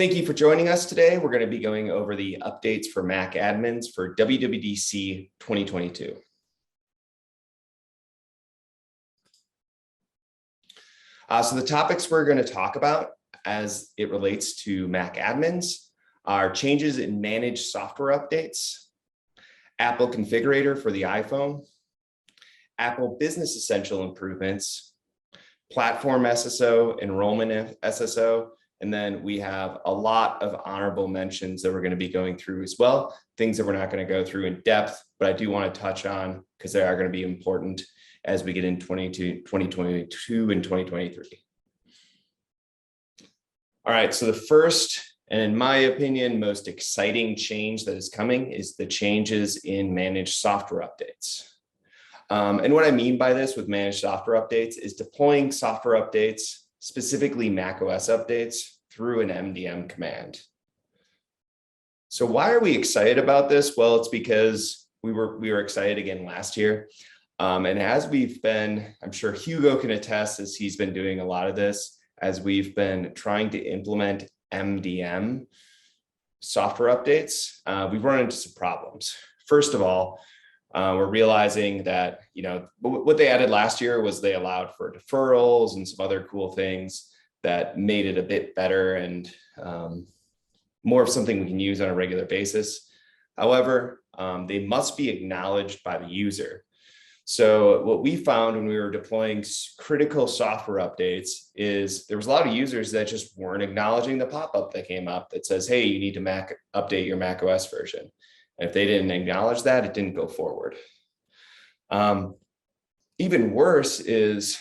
Thank you for joining us today. We're going to be going over the updates for Mac admins for WWDC 2022. So the topics we're going to talk about as it relates to Mac admins are changes in managed software updates, Apple Configurator for the iPhone, Apple Business Essential improvements, Platform SSO, Enrollment SSO, and then we have a lot of honorable mentions that we're going to be going through as well, things that we're not going to go through in depth, but I do want to touch on because they are going to be important as we get in 2022 and 2023. All right, so the first, and in my opinion, most exciting change that is coming is the changes in managed software updates. And what I mean by this with managed software updates is deploying software updates, specifically macOS updates, through an MDM command. So why are we excited about this? Well, it's because we were excited again last year. And as we've been, I'm sure Hugo can attest as he's been doing a lot of this, as we've been trying to implement MDM software updates, we've run into some problems. First of all, we're realizing that, what they added last year was they allowed for deferrals and some other cool things that made it a bit better and more of something we can use on a regular basis. However, they must be acknowledged by the user. So what we found when we were deploying critical software updates is there was a lot of users that just weren't acknowledging the pop-up that came up that says, hey, you need to update your macOS version. And if they didn't acknowledge that, it didn't go forward. Even worse is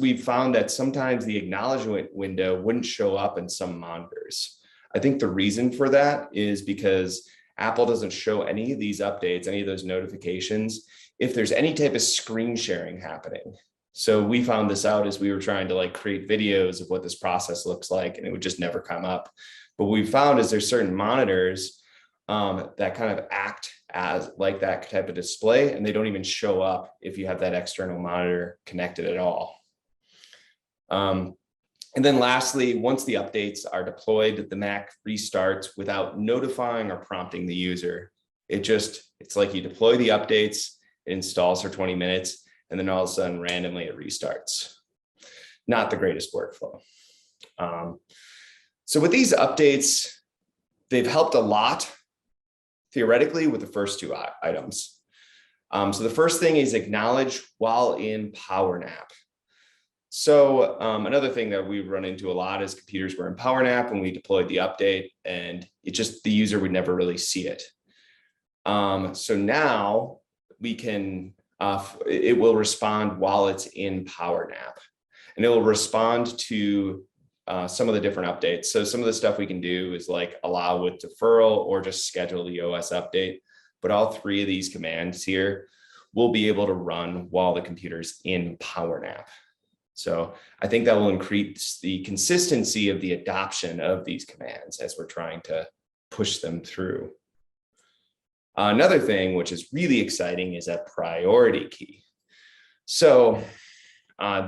we found that sometimes the acknowledgement window wouldn't show up in some monitors. I think the reason for that is because Apple doesn't show any of these updates, any of those notifications, if there's any type of screen sharing happening. So we found this out as we were trying to create videos of what this process looks like, and it would just never come up. But what we found is there's certain monitors that kind of act as like that type of display, and they don't even show up if you have that external monitor connected at all. And then lastly, once the updates are deployed, the Mac restarts without notifying or prompting the user. It's like you deploy the updates, it installs for 20 minutes, and then all of a sudden randomly it restarts. Not the greatest workflow. So with these updates, they've helped a lot theoretically with the first two items. So the first thing is acknowledge while in power nap. So another thing that we run into a lot is computers were in power nap when we deployed the update, and the user would never really see it. So now we can, it will respond while it's in power nap, and it will respond to some of the different updates. So some of the stuff we can do is allow with deferral or just schedule the OS update. But all three of these commands here will be able to run while the computer's in power nap. So I think that will increase the consistency of the adoption of these commands as we're trying to push them through. Another thing, which is really exciting, is a priority key. So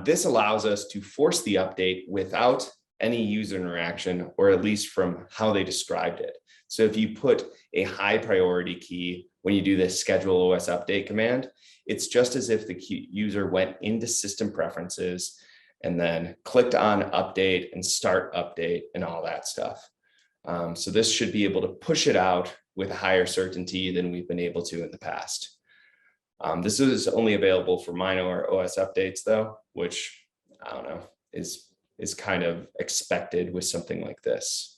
this allows us to force the update without any user interaction, or at least from how they described it. So if you put a high priority key when you do this schedule OS update command, it's just as if the user went into system preferences and then clicked on update and start update and all that stuff. So this should be able to push it out with a higher certainty than we've been able to in the past. This is only available for minor OS updates though, which I don't know, is kind of expected with something like this.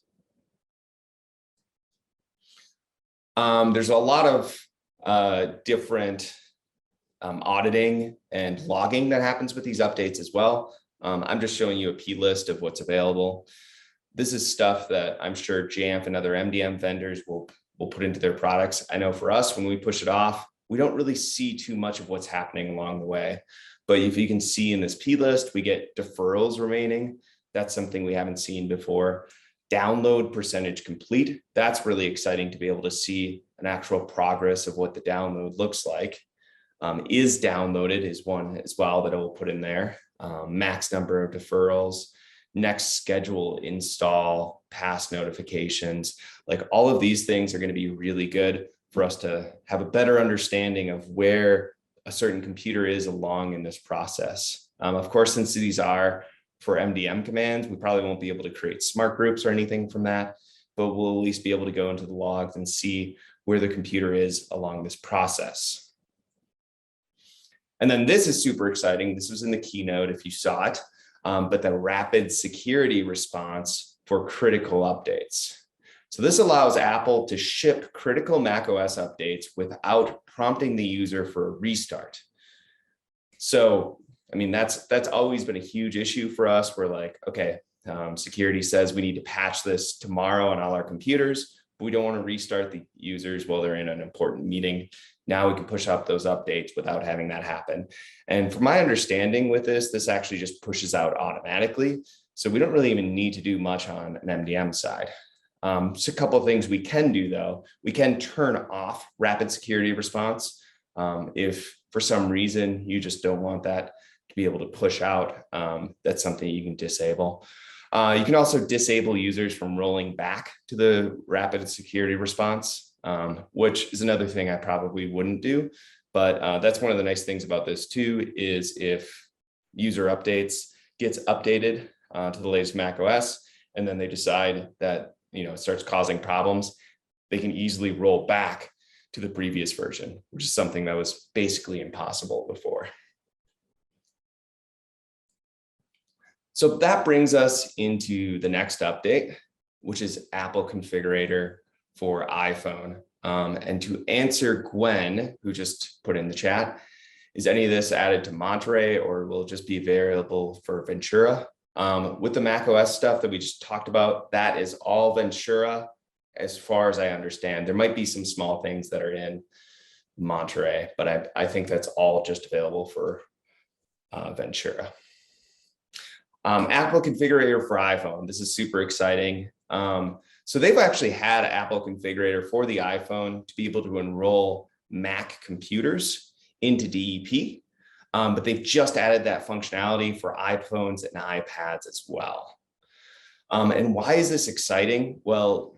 There's a lot of different auditing and logging that happens with these updates as well. I'm just showing you a plist of what's available. This is stuff that I'm sure Jamf and other MDM vendors will put into their products. I know for us, when we push it off, we don't really see too much of what's happening along the way. But if you can see in this plist, we get deferrals remaining. That's something we haven't seen before. Download percentage complete. That's really exciting to be able to see an actual progress of what the download looks like. Is downloaded is one as well that I will put in there. Max number of deferrals. next schedule install, pass notifications. Like all of these things are going to be really good for us to have a better understanding of where a certain computer is along in this process. Of course, since these are for MDM commands, we probably won't be able to create smart groups or anything from that, but we'll at least be able to go into the logs and see where the computer is along this process. And then this is super exciting. This was in the keynote if you saw it, but the rapid security response for critical updates. So this allows Apple to ship critical macOS updates without prompting the user for a restart. So, I mean, that's always been a huge issue for us. We're like, okay, security says we need to patch this tomorrow on all our computers, but we don't want to restart the users while they're in an important meeting. Now we can push up those updates without having that happen. And from my understanding with this actually just pushes out automatically. So we don't really even need to do much on an MDM side. So a couple of things we can do though. We can turn off rapid security response. If for some reason you just don't want that to be able to push out, that's something you can disable. You can also disable users from rolling back to the rapid security response, which is another thing I probably wouldn't do. But that's one of the nice things about this too, is if user updates gets updated to the latest macOS, and then they decide that it starts causing problems, they can easily roll back to the previous version, which is something that was basically impossible before. So that brings us into the next update, which is Apple Configurator for iPhone. And to answer Gwen, who just put in the chat, is any of this added to Monterey or will it just be available for Ventura? With the macOS stuff that we just talked about, that is all Ventura as far as I understand. There might be some small things that are in Monterey, but I think that's all just available for Ventura. Apple Configurator for iPhone. This is super exciting. So they've actually had Apple Configurator for the iPhone to be able to enroll Mac computers into DEP, but they've just added that functionality for iPhones and iPads as well. And why is this exciting? Well,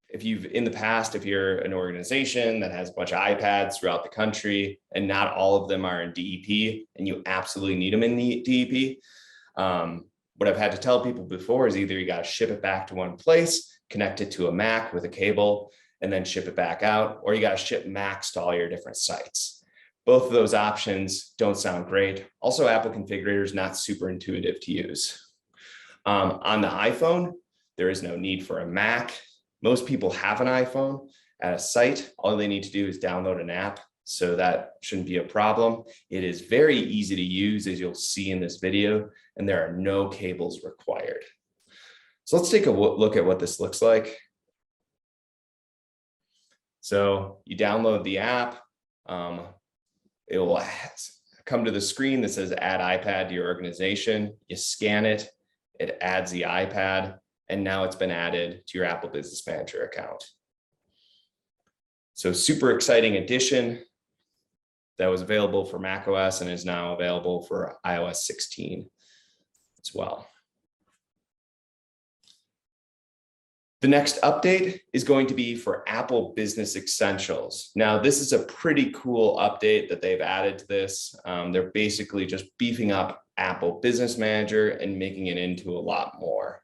if you're an organization that has a bunch of iPads throughout the country and not all of them are in DEP and you absolutely need them in the DEP, what I've had to tell people before is either you got to ship it back to one place, connect it to a Mac with a cable, and then ship it back out, or you got to ship Macs to all your different sites. Both of those options don't sound great. Also, Apple Configurator is not super intuitive to use. On the iPhone, there is no need for a Mac. Most people have an iPhone at a site. All they need to do is download an app, so that shouldn't be a problem. It is very easy to use, as you'll see in this video, and there are no cables required. So let's take a look at what this looks like. So you download the app. It will come to the screen that says add iPad to your organization. You scan it, it adds the iPad, and now it's been added to your Apple Business Manager account. So super exciting addition that was available for macOS and is now available for iOS 16 as well. The next update is going to be for Apple Business Essentials. Now, this is a pretty cool update that they've added to this. They're basically just beefing up Apple Business Manager and making it into a lot more.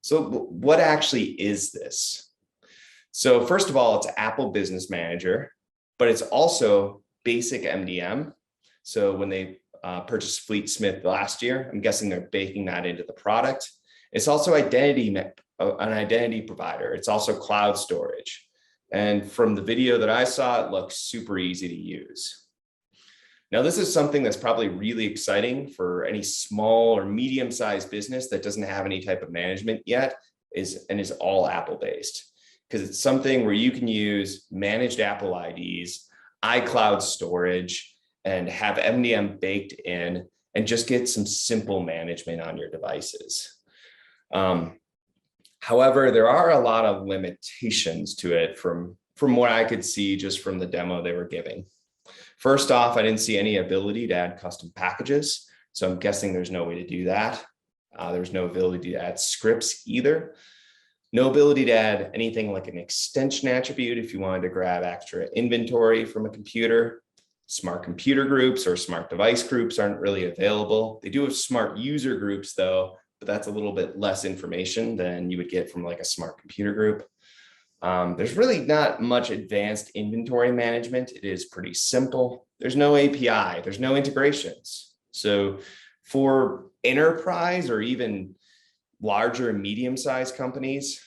So what actually is this? So first of all, it's Apple Business Manager, but it's also basic MDM. So when they purchased Fleet Smith last year, I'm guessing they're baking that into the product. It's also an identity provider. It's also cloud storage. And from the video that I saw, it looks super easy to use. Now, this is something that's probably really exciting for any small or medium-sized business that doesn't have any type of management yet and is all Apple-based, because it's something where you can use managed Apple IDs, iCloud storage, and have MDM baked in and just get some simple management on your devices. However, there are a lot of limitations to it from what I could see just from the demo they were giving. First off, I didn't see any ability to add custom packages, so I'm guessing there's no way to do that. There's no ability to add scripts either. No ability to add anything like an extension attribute if you wanted to grab extra inventory from a computer. Smart computer groups or smart device groups aren't really available. They do have smart user groups though, but that's a little bit less information than you would get from like a smart computer group. There's really not much advanced inventory management. It is pretty simple. There's no API, there's no integrations. So for enterprise or even larger and medium-sized companies,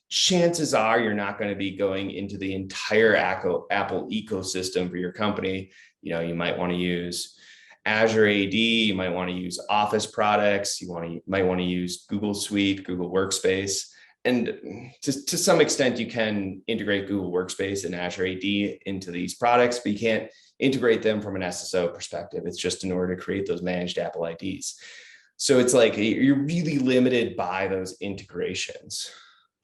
chances are you're not going to be going into the entire Apple ecosystem for your company. You might want to use Azure AD, you might want to use Office products, might want to use Google Suite, Google Workspace. And to some extent, you can integrate Google Workspace and Azure AD into these products, but you can't integrate them from an SSO perspective. It's just in order to create those managed Apple IDs. So it's like you're really limited by those integrations.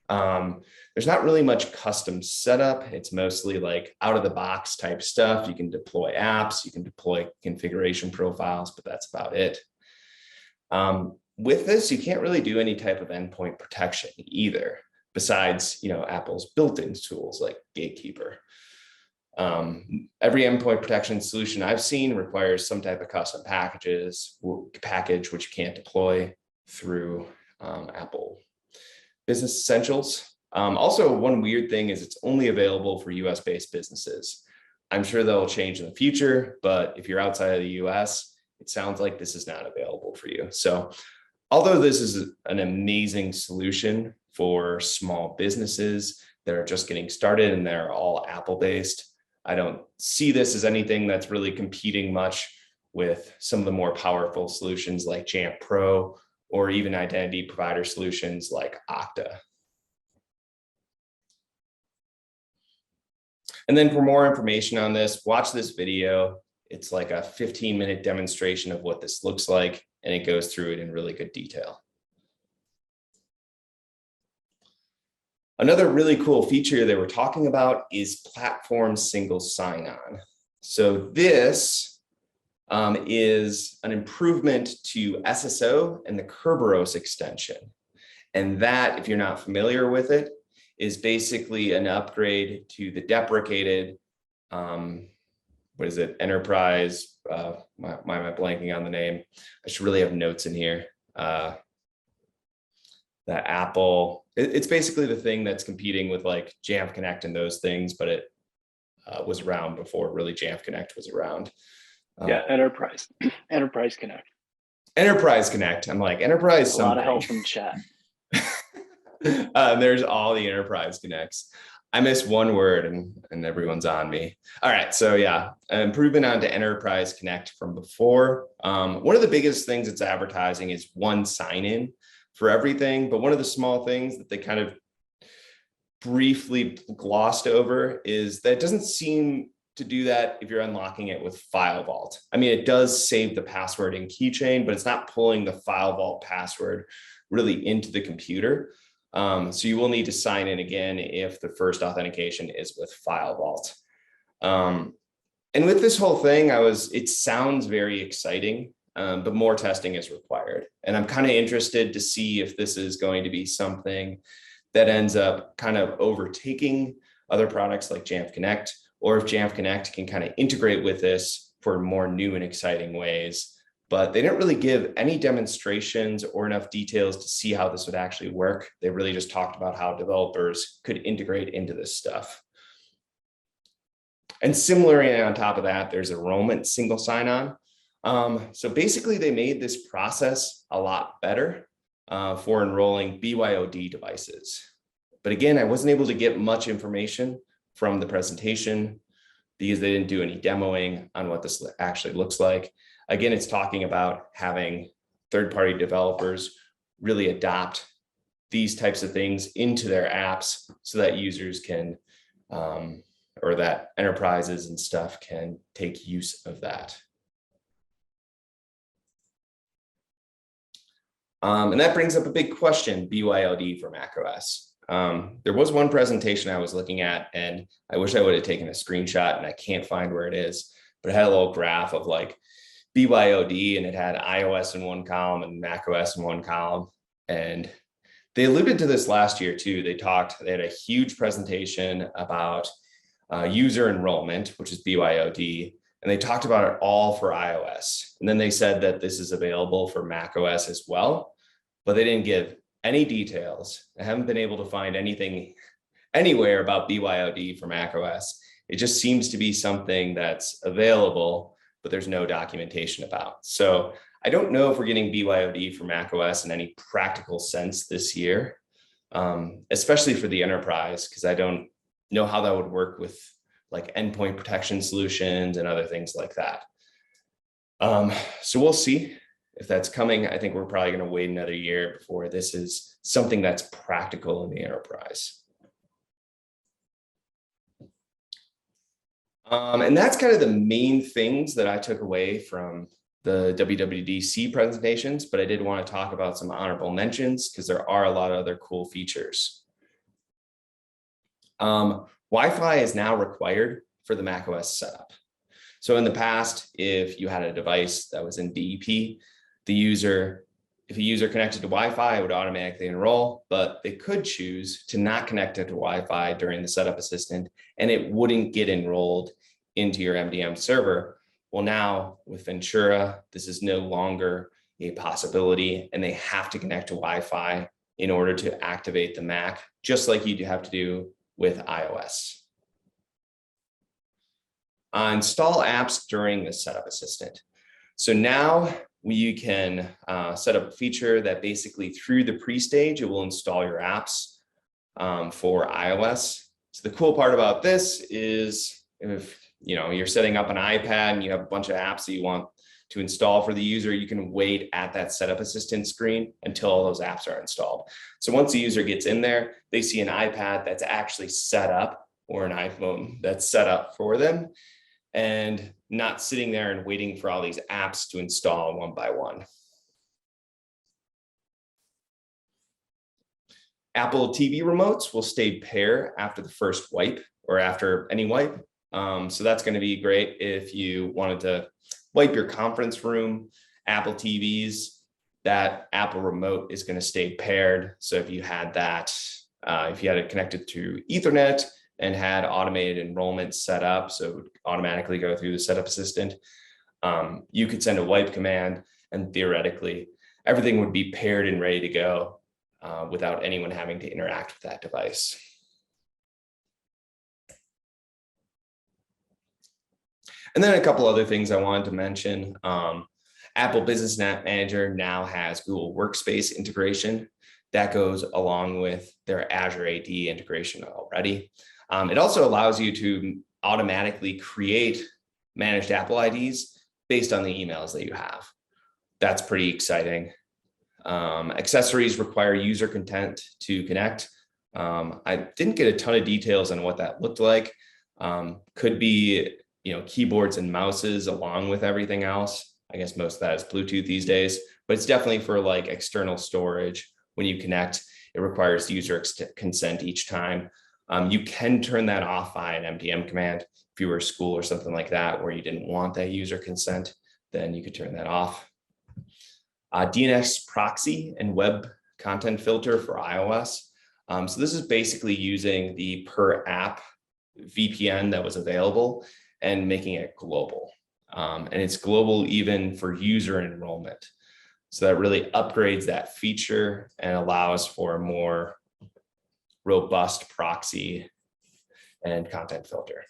There's not really much custom setup. It's mostly like out of the box type stuff. You can deploy apps, you can deploy configuration profiles, but that's about it. With this, you can't really do any type of endpoint protection either, besides, Apple's built-in tools like Gatekeeper. Every endpoint protection solution I've seen requires some type of custom package, which you can't deploy through Apple Business Essentials. Also, one weird thing is it's only available for US-based businesses. I'm sure that will change in the future, but if you're outside of the US, it sounds like this is not available for you. So although this is an amazing solution for small businesses that are just getting started and they're all Apple-based, I don't see this as anything that's really competing much with some of the more powerful solutions like Jamf Pro or even identity provider solutions like Okta. And then for more information on this, watch this video. It's like a 15-minute demonstration of what this looks like, and it goes through it in really good detail. Another really cool feature they were talking about is platform single sign-on. So this is an improvement to SSO and the Kerberos extension. And that, if you're not familiar with it, is basically an upgrade to the deprecated, enterprise, why am I blanking on the name? I should really have notes in here. The Apple, it's basically the thing that's competing with like Jamf Connect and those things, but it was around before really Jamf Connect was around. Yeah, Enterprise Connect. Enterprise Connect. I'm like, Enterprise something. A lot of help from chat. There's all the Enterprise Connects. I missed one word and everyone's on me. All right, so yeah, improvement onto Enterprise Connect from before. One of the biggest things it's advertising is one sign-in for everything, but one of the small things that they kind of briefly glossed over is that it doesn't seem to do that if you're unlocking it with File Vault. I mean, it does save the password in keychain, but it's not pulling the File Vault password really into the computer. So you will need to sign in again if the first authentication is with File Vault. And with this whole thing, it sounds very exciting, but more testing is required. And I'm kind of interested to see if this is going to be something that ends up kind of overtaking other products like Jamf Connect, or if Jamf Connect can kind of integrate with this for more new and exciting ways. But they didn't really give any demonstrations or enough details to see how this would actually work. They really just talked about how developers could integrate into this stuff. And similarly, on top of that, there's enrollment single sign-on. So basically, they made this process a lot better for enrolling BYOD devices. But again, I wasn't able to get much information from the presentation because they didn't do any demoing on what this actually looks like. Again, it's talking about having third-party developers really adopt these types of things into their apps so that users can, or that enterprises and stuff can take use of that. And that brings up a big question, BYOD for macOS. There was one presentation I was looking at, and I wish I would have taken a screenshot, and I can't find where it is, but it had a little graph of like, BYOD, and it had iOS in one column and macOS in one column. And they alluded to this last year too. They had a huge presentation about user enrollment, which is BYOD, and they talked about it all for iOS. And then they said that this is available for macOS as well, but they didn't give any details. I haven't been able to find anything anywhere about BYOD for macOS. It just seems to be something that's available, but there's no documentation about. So I don't know if we're getting BYOD for macOS in any practical sense this year, especially for the enterprise, because I don't know how that would work with like endpoint protection solutions and other things like that. So we'll see if that's coming. I think we're probably going to wait another year before this is something that's practical in the enterprise. And that's kind of the main things that I took away from the WWDC presentations, but I did want to talk about some honorable mentions because there are a lot of other cool features. Wi-Fi is now required for the macOS setup. So in the past, if you had a device that was in DEP, if a user connected to Wi-Fi, it would automatically enroll, but they could choose to not connect it to Wi-Fi during the setup assistant, and it wouldn't get enrolled into your MDM server. Well, now with Ventura, this is no longer a possibility, and they have to connect to Wi-Fi in order to activate the Mac, just like you have to do with iOS. Install apps during the setup assistant. So now you can set up a feature that basically through the pre-stage, it will install your apps for iOS. So the cool part about this is if you're setting up an iPad and you have a bunch of apps that you want to install for the user, you can wait at that setup assistant screen until all those apps are installed. So once the user gets in there, they see an iPad that's actually set up or an iPhone that's set up for them and not sitting there and waiting for all these apps to install one by one. Apple TV remotes will stay pair after the first wipe or after any wipe. So that's going to be great if you wanted to wipe your conference room, Apple TVs, that Apple remote is going to stay paired. So if you had that, if you had it connected to Ethernet and had automated enrollment set up, so it would automatically go through the setup assistant, you could send a wipe command and theoretically everything would be paired and ready to go without anyone having to interact with that device. And then a couple other things I wanted to mention. Apple Business Manager now has Google Workspace integration that goes along with their Azure AD integration already. It also allows you to automatically create managed Apple IDs based on the emails that you have. That's pretty exciting. Accessories require user consent to connect. I didn't get a ton of details on what that looked like. Could be keyboards and mouses along with everything else. I guess most of that is Bluetooth these days, but it's definitely for like external storage. When you connect, it requires user consent each time. You can turn that off by an MDM command. If you were a school or something like that, where you didn't want that user consent, then you could turn that off. DNS proxy and web content filter for iOS. So this is basically using the per app VPN that was available and making it global. And it's global even for user enrollment. So that really upgrades that feature and allows for a more robust proxy and content filter.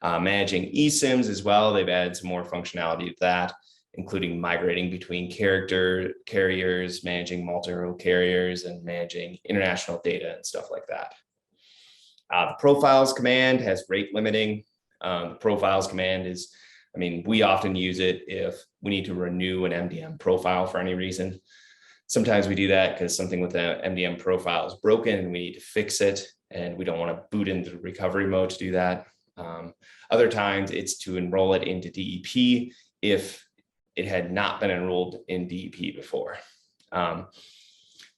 Managing eSIMs as well, they've added some more functionality to that, including migrating between carriers, managing multiple carriers, and managing international data and stuff like that. The profiles command has rate limiting. The profiles command is, we often use it if we need to renew an MDM profile for any reason. Sometimes we do that because something with the MDM profile is broken and we need to fix it, and we don't want to boot into recovery mode to do that. Other times it's to enroll it into DEP if it had not been enrolled in DEP before.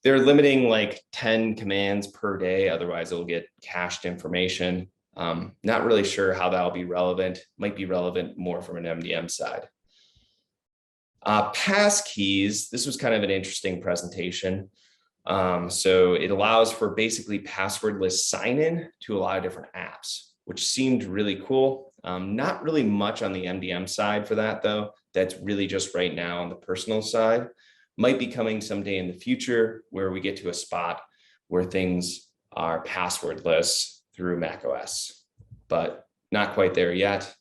They're limiting like 10 commands per day, otherwise it'll get cached information. Not really sure how that'll be relevant. Might be relevant more from an MDM side. Passkeys, this was kind of an interesting presentation. So it allows for basically passwordless sign-in to a lot of different apps, which seemed really cool. Not really much on the MDM side for that though. That's really just right now on the personal side. Might be coming someday in the future where we get to a spot where things are passwordless through macOS, but not quite there yet.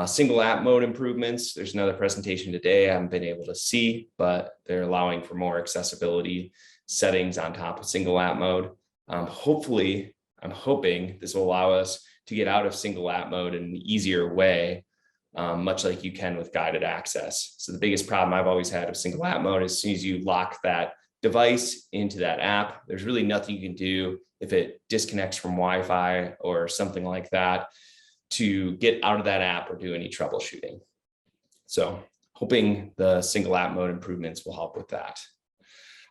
Single app mode improvements. There's another presentation today I haven't been able to see, but they're allowing for more accessibility settings on top of single app mode. Hopefully, I'm hoping this will allow us to get out of single app mode in an easier way, much like you can with guided access. So the biggest problem I've always had with single app mode is as soon as you lock that device into that app, there's really nothing you can do if it disconnects from Wi-Fi or something like that to get out of that app or do any troubleshooting. So hoping the single app mode improvements will help with that.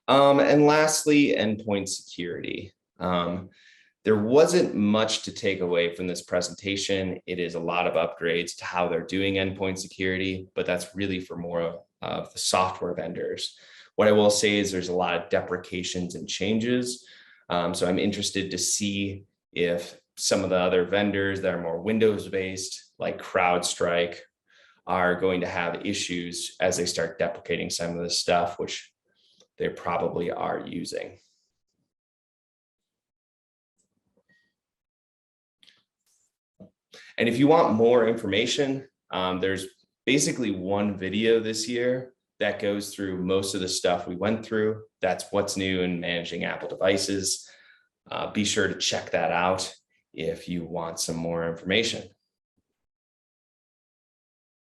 And lastly, endpoint security. There wasn't much to take away from this presentation. It is a lot of upgrades to how they're doing endpoint security, but that's really for more of the software vendors. What I will say is there's a lot of deprecations and changes. So I'm interested to see if some of the other vendors that are more Windows-based, like CrowdStrike, are going to have issues as they start deprecating some of this stuff, which they probably are using. And if you want more information, there's basically one video this year that goes through most of the stuff we went through. That's what's new in managing Apple devices. Be sure to check that out if you want some more information.